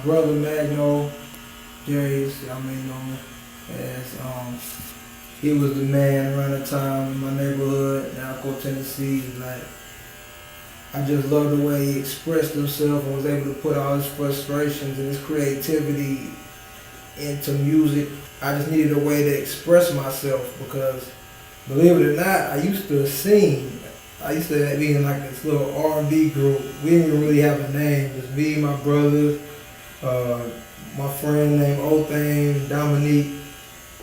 brother Magno Jays, known as he was the man around the time in my neighborhood in Alco, Tennessee. Like, I just love the way he expressed himself and was able to put all his frustrations and his creativity into music. I just needed a way to express myself because, believe it or not, I used to sing. I used to be in like this little R&B group. We didn't even really have a name. Just me, my brother, my friend named Othane, Dominique.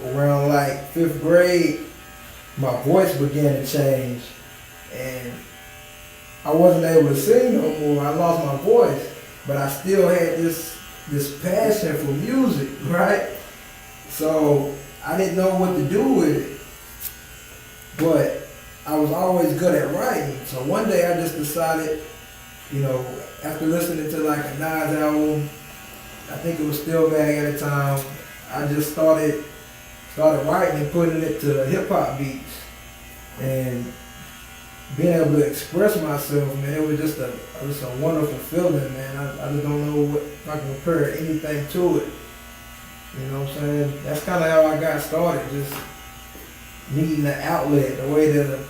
Around like 5th grade, my voice began to change, and I wasn't able to sing no more. I lost my voice, but I still had this passion for music, right? So I didn't know what to do with it, but I was always good at writing. So one day I just decided, after listening to like a Nas album, I think it was Still Bag at the time, I just started writing and putting it to hip hop beats and being able to express myself, man. It was just a wonderful feeling, man. I just don't know what if I can compare anything to it. You know what I'm saying? That's kind of how I got started, just needing an outlet, a way to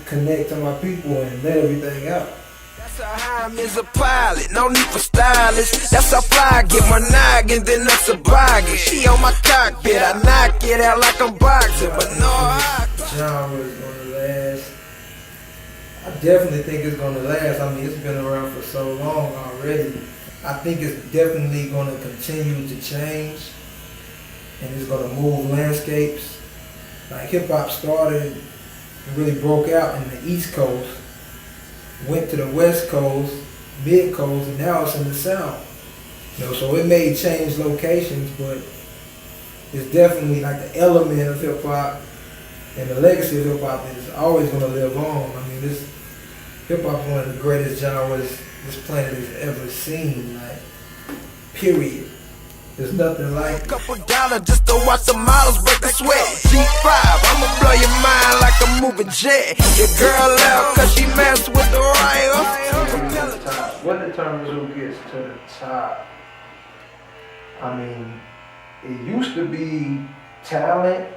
connect to my people and let everything out. That's how I'm as a pilot, no need for stylists. That's how fly I get my noggin, then that's a bargain. She on my cockpit, I knock it out like I'm boxing, but no, genre is gonna last. I definitely think it's gonna last. I mean, it's been around for so long already. I think it's definitely gonna continue to change, and it's gonna move landscapes. Like hip hop started and really broke out in the East Coast, went to the West Coast, Mid Coast, and now it's in the South. So it may change locations, but it's definitely like the element of hip hop and the legacy of hip hop is always going to live on. I mean, this hip hop is one of the greatest genres this planet has ever seen. Like, period. There's nothing like it. Couple dollars just to watch the models break the sweat. G.5, I'ma blow your mind like a moving jet. Your girl out cause she messed with the riot. What determines who gets to the top? I mean, it used to be talent.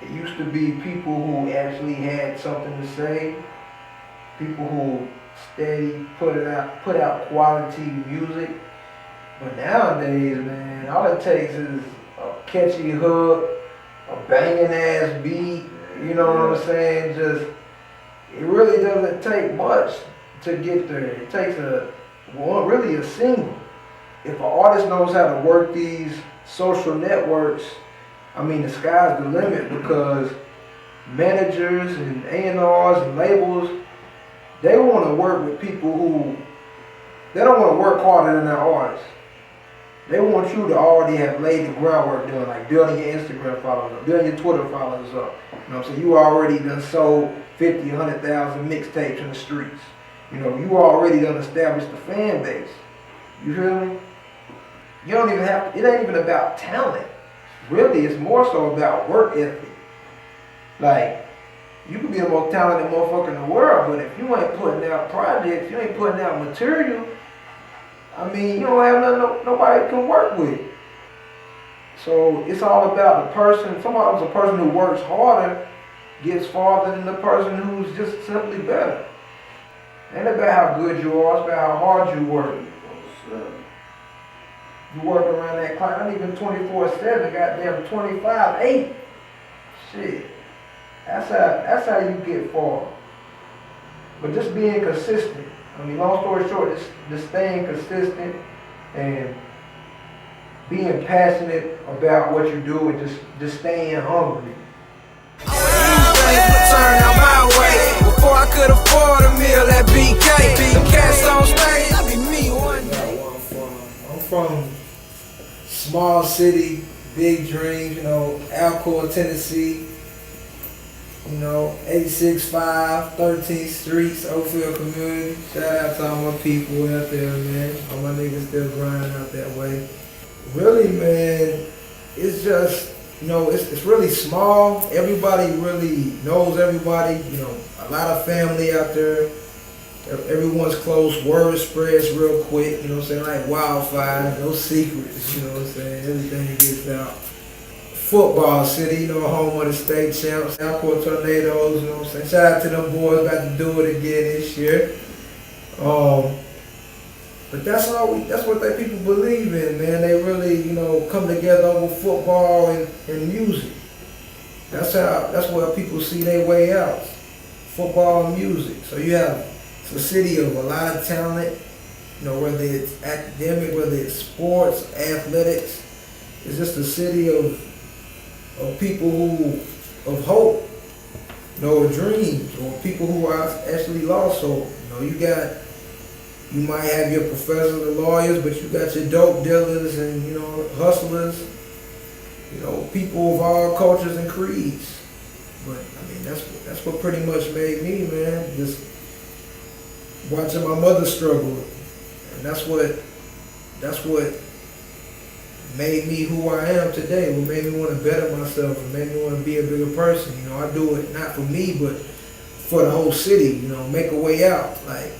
It used to be people who actually had something to say. People who steady put out quality music. But nowadays, man, all it takes is a catchy hook, a banging ass beat, you know what I'm saying? It really doesn't take much to get there. It takes really a single. If an artist knows how to work these social networks, I mean, the sky's the limit, because managers and A&Rs and labels, they want to work with people who, they don't want to work harder than their artists. They want you to already have laid the groundwork done, like building your Instagram followers up, building your Twitter followers up. You know what I'm saying? You already done sold 50, 100,000 mixtapes in the streets. You already done established the fan base. You feel me? You don't even have to, it ain't even about talent. Really, it's more so about work ethic. Like, you could be the most talented motherfucker in the world, but if you ain't putting out projects, you ain't putting out material, I mean, you don't have nothing nobody can work with. So it's all about the person. Sometimes the person who works harder gets farther than the person who's just simply better. It ain't about how good you are, it's about how hard you work. You work around that clock, not even 24/7, goddamn 25/8. Shit. That's how you get far. But just being consistent. I mean, long story short, just staying consistent and being passionate about what you do and just staying hungry. Turn out my way before I could afford a meal at BK. The cats on stage, I be me one day. I'm from small city, big dreams, Alco, Tennessee. 86-5, 13th Streets, Oakfield community. Shout out to all my people out there, man. All my niggas still grinding out that way. Really, man, it's just, it's really small. Everybody really knows everybody. A lot of family out there. everyone's close, word spreads real quick, you know what I'm saying, like wildfire, no secrets, you know what I'm saying, everything gets out. Football city, you know, home of the state champs, Alcoa Tornadoes, you know what I'm saying, shout out to them boys, about to do it again this year. But that's what they people believe in, man. They really, you know, come together over football and music. That's where people see their way out. Football and music. So you have a city of a lot of talent, you know, whether it's academic, whether it's sports, athletics. It's just a city of people of hope, you know, dreams, or people who are actually lost hope. You know, you might have your professors and lawyers, but you got your dope dealers and, you know, hustlers, you know, people of all cultures and creeds. But I mean, that's what pretty much made me, man. Just watching my mother struggle, and that's what made me who I am today. What made me want to better myself, and made me want to be a bigger person. You know, I do it not for me, but for the whole city. You know, make a way out, like.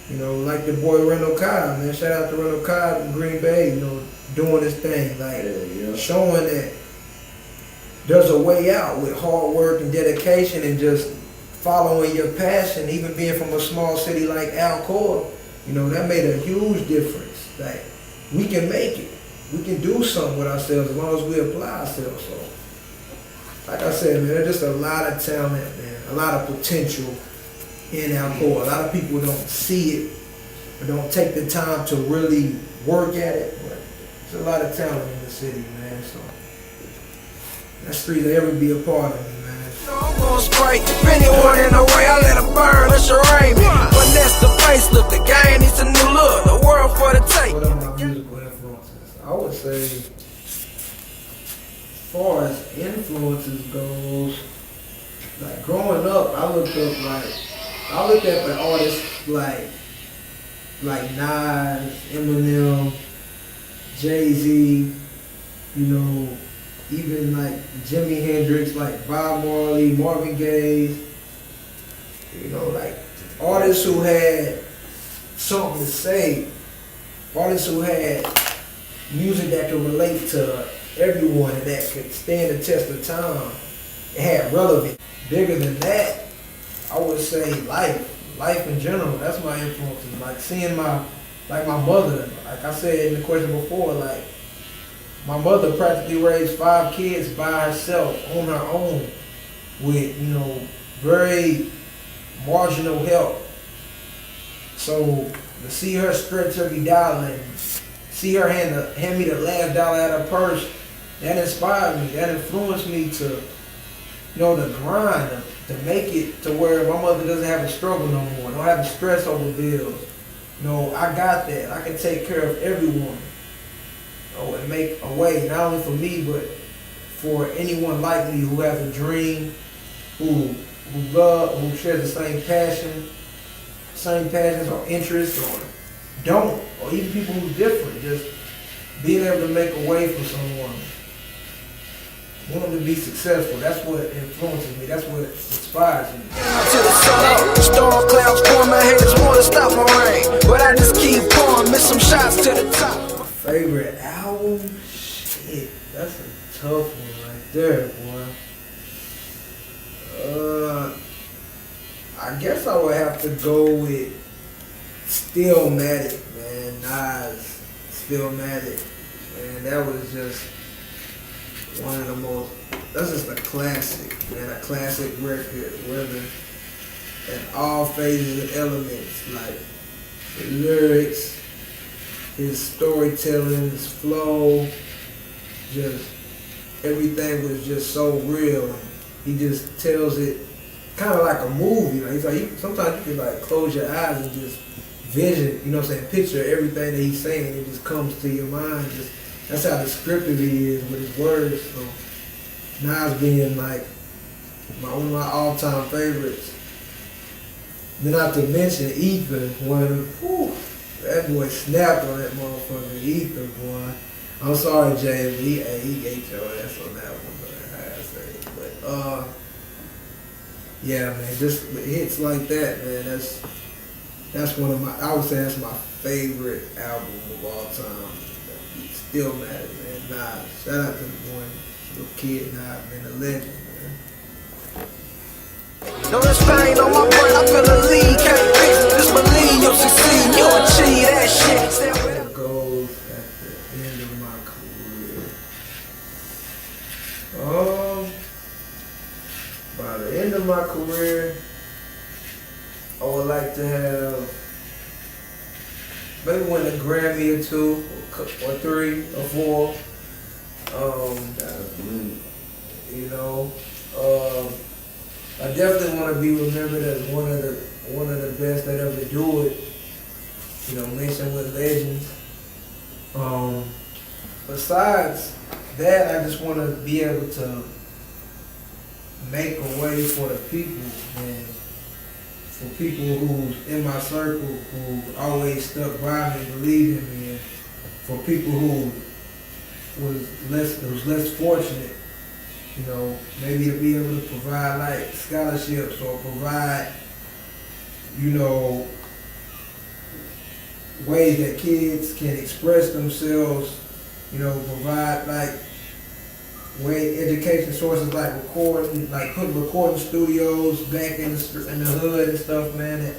You know, like the boy Randall Cobb, man. Shout out to Randall Cobb in Green Bay, you know, doing his thing. Like, showing that there's a way out with hard work and dedication and just following your passion, even being from a small city like Alcoa. You know, that made a huge difference. Like, we can make it. We can do something with ourselves as long as we apply ourselves. So, like I said, man, there's just a lot of talent, man, a lot of potential in Alcoa. A lot of people don't see it or don't take the time to really work at it, but there's a lot of talent in the city, man. So that street will ever be a part of me, man. I'm gonna spray. If anyone in the way, I let them burn. Let's arraign me. But that's the facelift. The game needs a new look. The world for the take. What are my musical influences? I would say, as far as influences goes, like growing up, I looked at the artists like Nas, Eminem, Jay-Z, you know, even like Jimi Hendrix, like Bob Marley, Marvin Gaye, you know, like artists who had something to say, artists who had music that could relate to everyone and that could stand the test of time. It had relevance. Bigger than that, I would say life in general. That's my influences. Like seeing my mother. Like I said in the question before, like my mother practically raised 5 kids by herself on her own, with, you know, very marginal help. So to see her stretch every dollar and see her hand me the last dollar out of her purse, that inspired me. That influenced me to, you know, to grind, to make it to where my mother doesn't have to struggle no more. Don't have to stress over bills. You know, I got that. I can take care of everyone. You know, and make a way, not only for me, but for anyone like me who has a dream, who shares the same passions or interests, or don't, or even people who's different. Just being able to make a way for someone. Want them to be successful. That's what influences me. That's what inspires me. To the sun up, storm clouds pour my hands, wanna stop my rain, but I just keep pouring, miss some shots to the top. Favorite album? Shit, that's a tough one right there, boy. I guess I would have to go with Stillmatic, man. Nas, Stillmatic, man. That was just one of the most, that's just a classic, man, a classic record, whether in all phases and elements, like the lyrics, his storytelling, his flow, just everything was just so real. He just tells it kind of like a movie. Like, he's like, sometimes you can like close your eyes and just vision, you know what I'm saying, picture everything that he's saying. It just comes to your mind. Just, that's how descriptive he is with his words. So Nas being like one of my all-time favorites. Then not to mention Ether, that boy snapped on that motherfucker. Ether, boy. I'm sorry, Jay, but he ate your ass on that one, but I say. But yeah, man, just hits like that, man. That's one of I would say that's my favorite album of all time. It still matters, man. Nas. Shout out to the boy, little kid Nas, man, a legend, man. No, this pain on my brain, I feel a lean, can't fix it. Just believe you'll succeed, you'll achieve that shit. That goes at the end of my career. By the end of my career, I would like to have maybe win a Grammy or 2, or 3, or 4. You know, I definitely want to be remembered as one of the best that ever do it. You know, mentioned with legends. Besides that, I just want to be able to make a way for the people, and for people who's in my circle who always stuck by me, believed in me, and for people who was less fortunate, you know, maybe to be able to provide like scholarships or provide, you know, ways that kids can express themselves, you know, provide like education sources like recording, like putting recording studios back in the hood and stuff, man,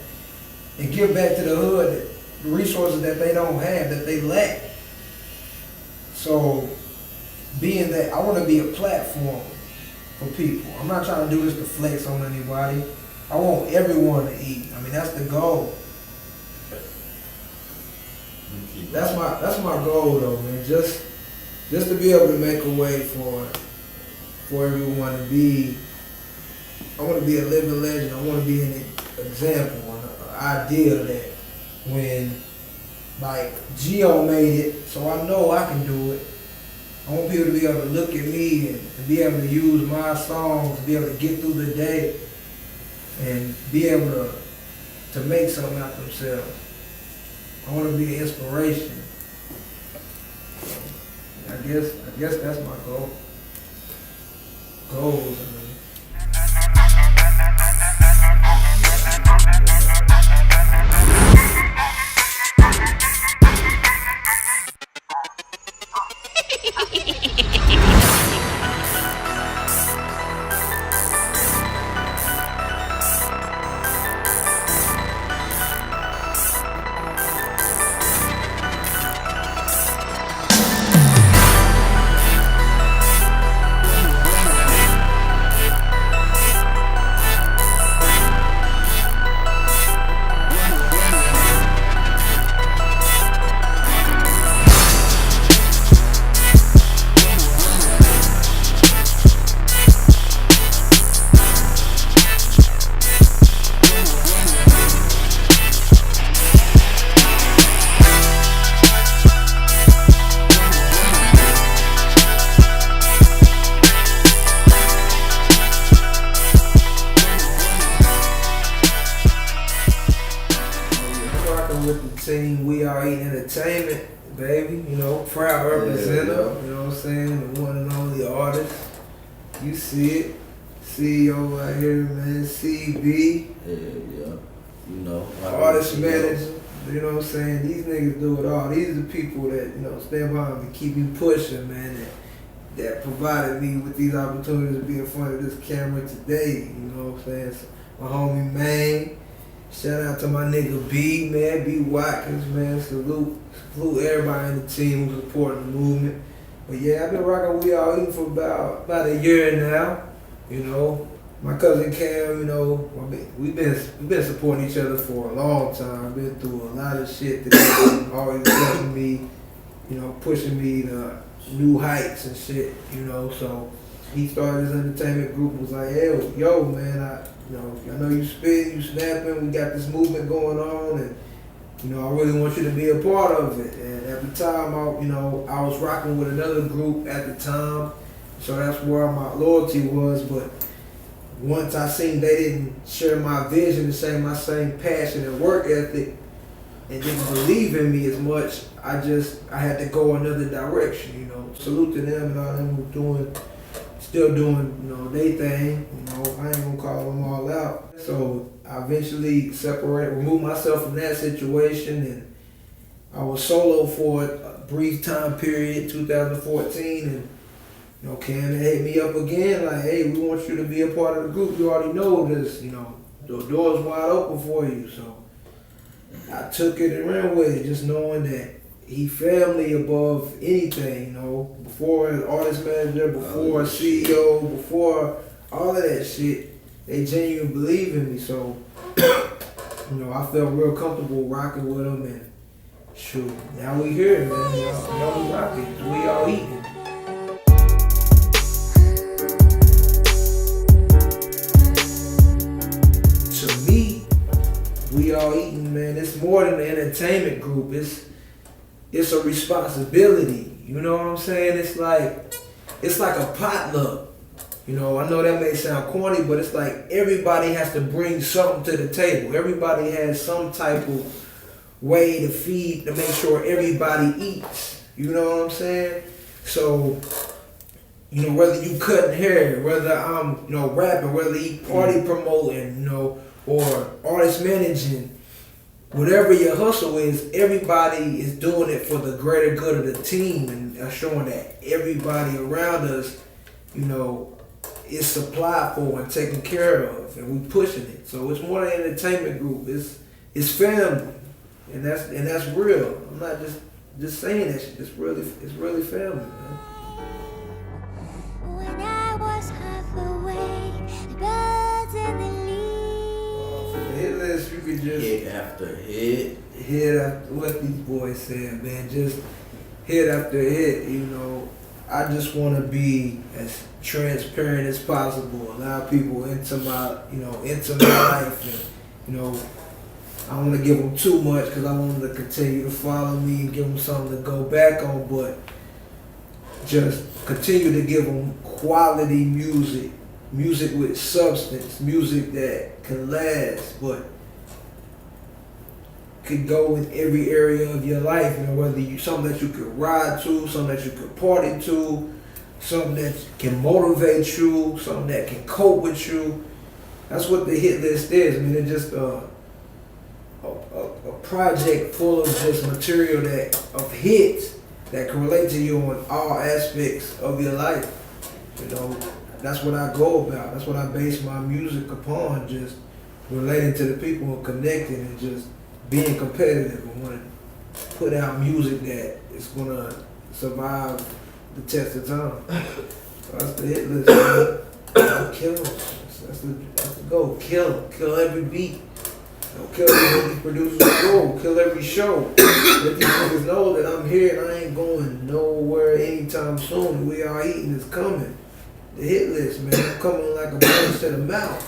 and give back to the hood the resources that they don't have, that they lack. So, being that I want to be a platform for people. I'm not trying to do this to flex on anybody. I want everyone to eat. I mean, that's the goal. That's my goal though, man. Just to be able to make a way for everyone to be. I want to be a living legend. I want to be an example, an ideal that when like G.E.O made it, so I know I can do it. I want people to be able to look at me and be able to use my songs to be able to get through the day and be able to make something out of themselves. I want to be an inspiration. I guess that's my goal. Goals, I mean. With the team, we are eating entertainment, baby. You know, proud representative. You know what I'm saying? The one and only artist. You see it. CEO right here, man. CB. Yeah. You know. Artist manager. You know what I'm saying? These niggas do it all. These are the people that, you know, stand behind me, keep me pushing, man. That provided me with these opportunities to be in front of this camera today. You know what I'm saying? So, my homie Maine. Shout out to my nigga B, man, B Watkins, man. Salute everybody in the team who's supporting the movement. But yeah, I've been rocking We All Eating for about a year now. You know, my cousin Cam, you know, we've been supporting each other for a long time. Been through a lot of shit together. Always pushing me, you know, pushing me to new heights and shit. You know, so he started his entertainment group. Was like, hey, yo, man, I know you spitting, you snapping, we got this movement going on, and, you know, I really want you to be a part of it. And at the time, I was rocking with another group at the time, so that's where my loyalty was. But once I seen they didn't share my vision and share my same passion and work ethic, and didn't believe in me as much, I had to go another direction, you know. Salute to them and all them who still doing, you know, they thing, you know. I ain't gonna call them all out. So I eventually removed myself from that situation, and I was solo for a brief time period, 2014, and Cam hit me up again, like, hey, we want you to be a part of the group. You already know this, the door's wide open for you. So I took it and ran with it, just knowing that he family above anything, before an artist manager, before a CEO, before all of that shit. They genuinely believe in me, so I felt real comfortable rocking with them, and shoot, now we here, man. Y'all we rocking, we all eating. To me, we all eating, man. It's more than an entertainment group. It's a responsibility. You know what I'm saying? It's like a potluck. I know that may sound corny, but it's like everybody has to bring something to the table. Everybody has some type of way to feed, to make sure everybody eats. You know what I'm saying? So, whether you cutting hair, whether I'm, rapping, whether you party promoting, or artist managing, whatever your hustle is, everybody is doing it for the greater good of the team, and showing that everybody around us, is supplied for and taken care of, and we pushing it. So it's more than an entertainment group. It's family, and that's real. I'm not just saying that shit. It's really family, man. When I was half awake, the birds in the leaves. For the hit list, you could just hit after hit. Hit after what these boys saying, man. Just hit after hit. I just want to be as transparent as possible, allow people into my life, and I don't want to give them too much because I want them to continue to follow me and give them something to go back on, but just continue to give them quality music with substance, music that can last, but could go in every area of your life, whether something that you could ride to, something that you could party to, something that can motivate you, something that can cope with you. That's what the hit list is. It's just a project full of just material of hits that can relate to you on all aspects of your life. That's what I go about. That's what I base my music upon, just relating to the people and connecting and just being competitive. I want to put out music that is going to survive the test of time. So that's the hit list, man. Kill them. That's the goal. Kill every beat. Kill every beat producer's goal. Kill every show. Let these niggas know that I'm here and I ain't going nowhere anytime soon. We Are Eating is coming. The hit list, man. I'm coming like a bunch to the mouth.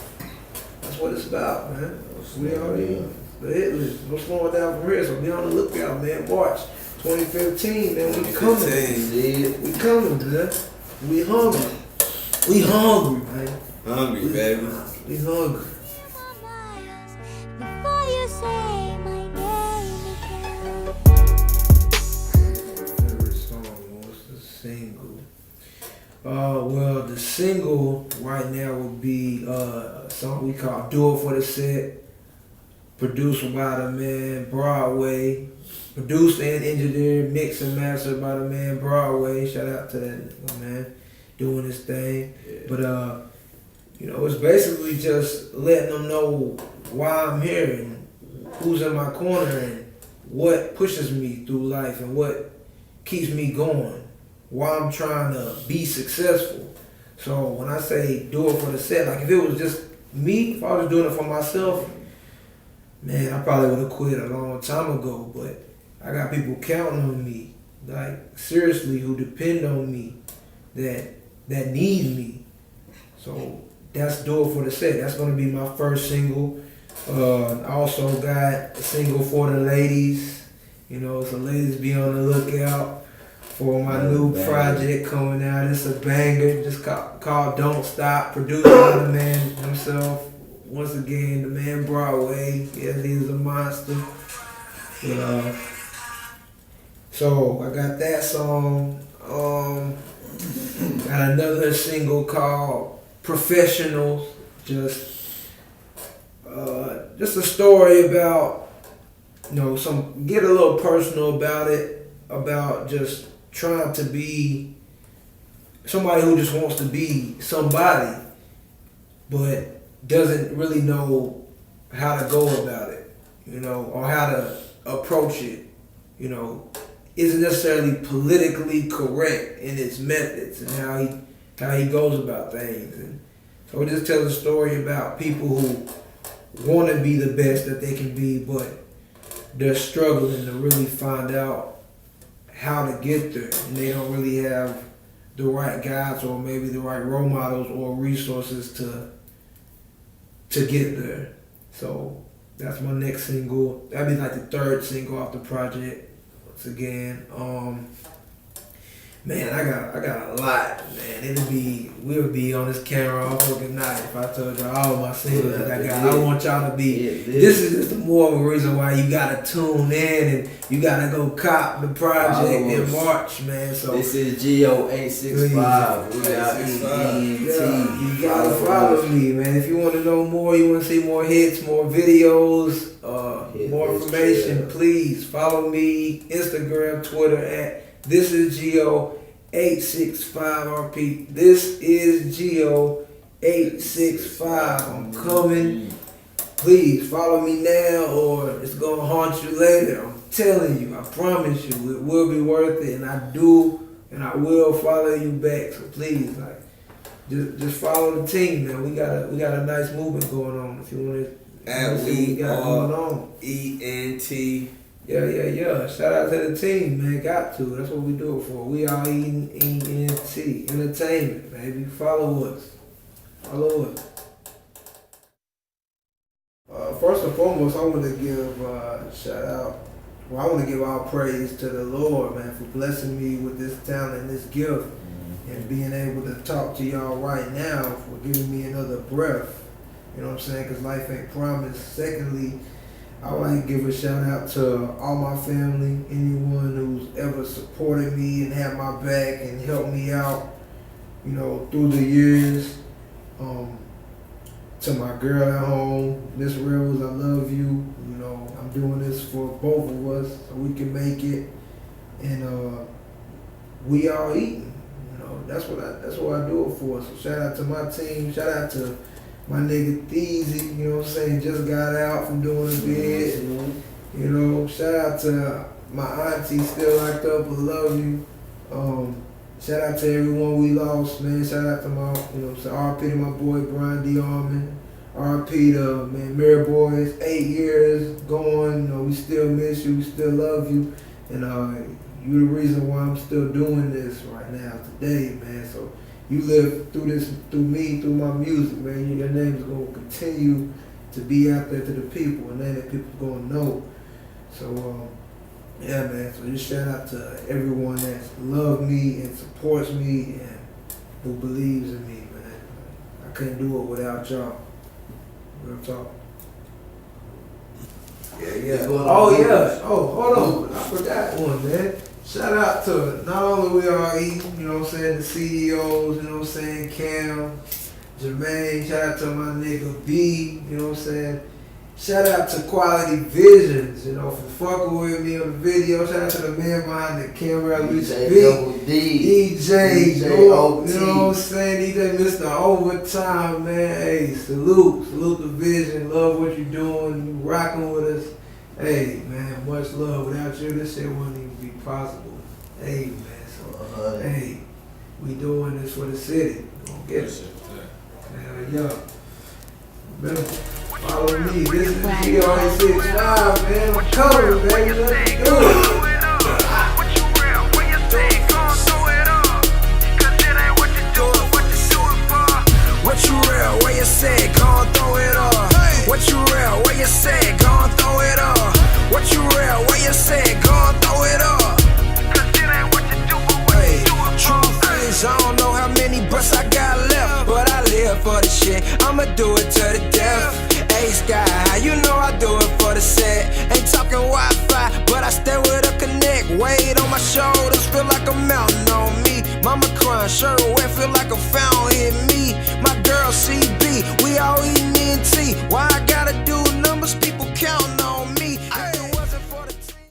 That's what it's about, man. We Are Eating. The hit list. No slowing down from here, so be on the lookout, man. March 2015, man. We coming. We coming, man. We hungry. We hungry, man. Hungry, baby. We hungry. Before you say my name again. Favorite song, what's the single? Well, the single right now would be a song we call Do It For The Set. Produced by the man Broadway. Produced and engineered, mixed and mastered by the man Broadway. Shout out to that nigga, man. Doing his thing. Yeah. But, it's basically just letting them know why I'm here and who's in my corner and what pushes me through life and what keeps me going. Why I'm trying to be successful. So when I say do it for the set, like if it was just me, if I was doing it for myself, man, I probably would have quit a long time ago, but I got people counting on me, like seriously, who depend on me, that need me. So that's Do It For The Set. That's gonna be my first single. I also got a single for the ladies. So ladies, be on the lookout for my new project coming out. It's a banger, just called Don't Stop, produced by the man himself. Once again, the man Broadway. Yes, he's a monster. So I got that song. Got another single called Professionals. Just just a story about, get a little personal about it, about just trying to be somebody who just wants to be somebody, but doesn't really know how to go about it, or how to approach it, isn't necessarily politically correct in its methods and how he goes about things. And so it just tells a story about people who want to be the best that they can be, but they're struggling to really find out how to get there, and they don't really have the right guides or maybe the right role models or resources to get there. So that's my next single. That'd be like the third single off the project. Once again, man, I got a lot, man. We'll be on this camera all fucking night if I told y'all all my singles that I got. I want y'all to be. This is just more of a reason why you gotta tune in and you gotta go cop the project in March, man. So this is G.E.O. 865. We got ENT. You gotta follow me, man. If you want to know more, you want to see more hits, more videos, more information, please follow me. Instagram, Twitter at This is G.E.O. 865 RP. This is G.E.O. 865. I'm coming. Please follow me now or it's gonna haunt you later. I'm telling you, I promise you, it will be worth it, and I do, and I will follow you back. So please, just follow the team, man. We got a nice movement going on. If you want to see what we got going on. ENT. Yeah. Shout out to the team, man. Got to. That's what we do it for. We are ENT. Entertainment, baby. Follow us. First and foremost, I want to give a shout out. Well, I want to give all praise to the Lord, man, for blessing me with this talent and this gift, and being able to talk to y'all right now, for giving me another breath. You know what I'm saying? Because life ain't promised. Secondly, I would like to give a shout out to all my family, anyone who's ever supported me and had my back and helped me out, through the years. To my girl at home, Miss Rose, I love you. I'm doing this for both of us so we can make it, and we all eating. That's what I do it for. So shout out to my team. Shout out to my nigga Theezy, just got out from doing a bid. Shout out to my auntie, still locked up, but love you. Shout out to everyone we lost, man. Shout out to my, RP to my boy Brian D. Armand. RP to, man, Mary Boys, 8 years going, we still miss you, we still love you. And you the reason why I'm still doing this right now, today, man. So you live through this, through me, through my music, man. Your name is going to continue to be out there to the people, and then that people going to know. So, yeah, man. So just shout out to everyone that's loved me and supports me and who believes in me, man. I couldn't do it without y'all. Real talk. Yeah. Oh, yeah. Oh, hold on. I forgot one, man. Shout out to not only we all eating, the CEOs, Cam, Jermaine. Shout out to my nigga B, Shout out to Quality Visions, for fucking with me on the video. Shout out to the man behind the camera, DJ DJ, DJ Mr. Overtime, man. Hey, salute the vision. Love what you're doing. You rocking with us. Hey, man, much love. Without you, this shit wouldn't even be possible. Hey, man, so hey, we doing this for the city. Don't get it. Yeah. Remember, follow me. This is G.E.O. 865, man. I'm coming, baby. Let's do it. What you real, where you say, gon' throw it up. What you real, where you say, gon' throw it up. What you real, where you say, gon' throw it up. Hey, truth is, I don't know how many breaths I got left, but I live for the shit, I'ma do it to the death. Ace guy, you know I do it for the set. Ain't talking Wi-Fi, but I stay with a connect. Weight on my shoulders, feel like a mountain on me. Mama crying, shirt wet, feel like a fountain hit me. My girl girl CB, we all eating ENT. Why I gotta do numbers? People counting